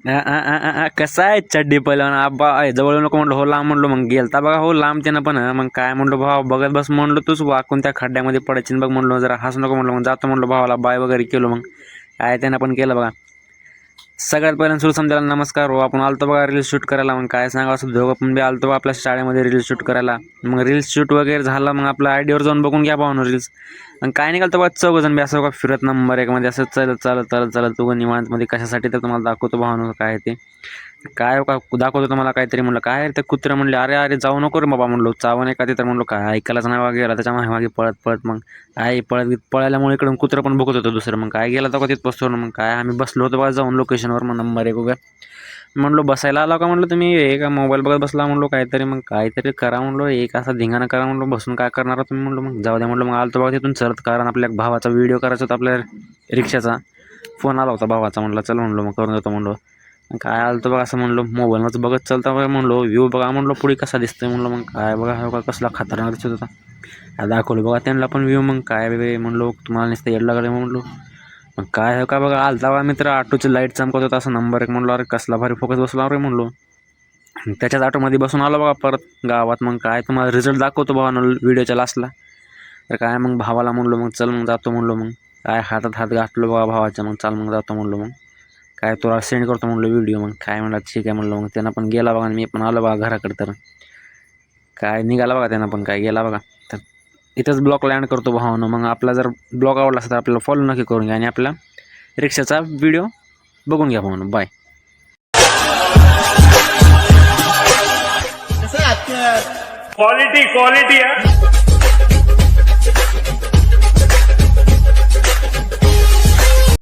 कसा आहे चड्डी पहिलवान आबा जवळ नको म्हणलं हो लांब म्हणलो मग गेलता बघा हो लांब त्यानं पण मग काय म्हणलो भाव बघत बस म्हणलो तूच वाकून त्या खड्ड्यामध्ये पडायची बघ म्हणलो जरा हसू नको म्हणलो मग जातो म्हणलो भावाला बाय वगैरे केलो मग काय त्यानं पण केलं बघा. सगळ्यात पहिल्यांदा सुरू समजायला नमस्कार हो आपण आलतो बघा रील्स शूट करायला मग काय सांगा असं दोघं पण बी आलतो आपल्या शाळेमध्ये रील्स शूट करायला. मग रील्स शूट वगैरे झाला मग आपल्या आयडीवर जाऊन बघून घ्या भावनो रील्स. आणि काय निघालं बघा चौघजण बी असं बघा फिरत नंबर एक मध्ये असं चालत तू निवांतमध्ये कशासाठी तर तुम्हाला दाखवतो भावनो काय ते काय का दाखवतो तुम्हाला काहीतरी म्हणलं काय ते कुत्रा म्हणले अरे अरे जाऊ नको रे बाबा म्हणलो चावं नाही का ते तर म्हणलो काय ऐकायलाच नाही बघा गेला त्याच्या मागे पळत पळत मग आई पळाल्यामुळे इकडून कुत्रं पण बघत होतं दुसरं मग काय गेला तर तिथं बसतो मग काय आम्ही बसलो होतो बघा जाऊन लोकेशनवर मग नंबर एक उगा म्हणलो बसायला आला का म्हणलं तुम्ही एका मोबाईल बघत बसला म्हणलो काहीतरी मग काहीतरी करा म्हणलो एक असा धिंगाणा करा म्हणलो बसून काय करणार तुम्ही म्हणलो मग जाऊ द्या म्हणलो मग आलतो बघा तिथून चलत कारण आपल्या भावाचा व्हिडिओ करायचा होता आपल्या रिक्षाचा फोन आला होता भावाचा म्हणलं चल म्हणलो मग करून देतो म्हणलो काय आलतो बघा असं म्हणलो मोबाईलवरच बघत चालता बघा म्हणलो व्ह्यू बघा म्हणलो पुढे कसा दिसतोय म्हणलो मग काय बघा बघा कसला खतरनाक दिसत होता दाखवलं बघा त्यांना पण व्ह्यू मग काय म्हणलो तुम्हाला नुसतं येड लागले म्हणलो मग काय का बघा आलता बघा मित्र ऑटोची लाईट चमकत होता असं नंबर एक म्हणलो अरे कसला भारी फोकस बसला रे म्हणलो त्याच्याच ऑटोमध्ये बसून आलो बघा परत गावात मग काय तुम्हाला रिझल्ट दाखवतो बघा व्हिडिओच्या लास्टला तर काय मग भावाला म्हणलो मग चल मग जातो म्हणलो मग काय हातात हात घातलो बघा भावाच्या मग चाल मग जातो म्हणलो मग काय तुला सेंड करतो म्हणलो व्हिडिओ मग काय म्हणलं ठीक आहे म्हणलं मग त्यांना पण गेला बघा आणि मी पण आलो बघा घराकडे तर काय निघाला बघा त्यांना पण काय गेला बघा तर इथंच ब्लॉग लँड करतो भावानं मग आपला जर ब्लॉग आवडला असेल तर आपल्याला फॉलो नक्की करून घ्या आणि आपला रिक्षाचा व्हिडिओ बघून घ्या भावानं बाय. क्वालिटी क्वालिटी है.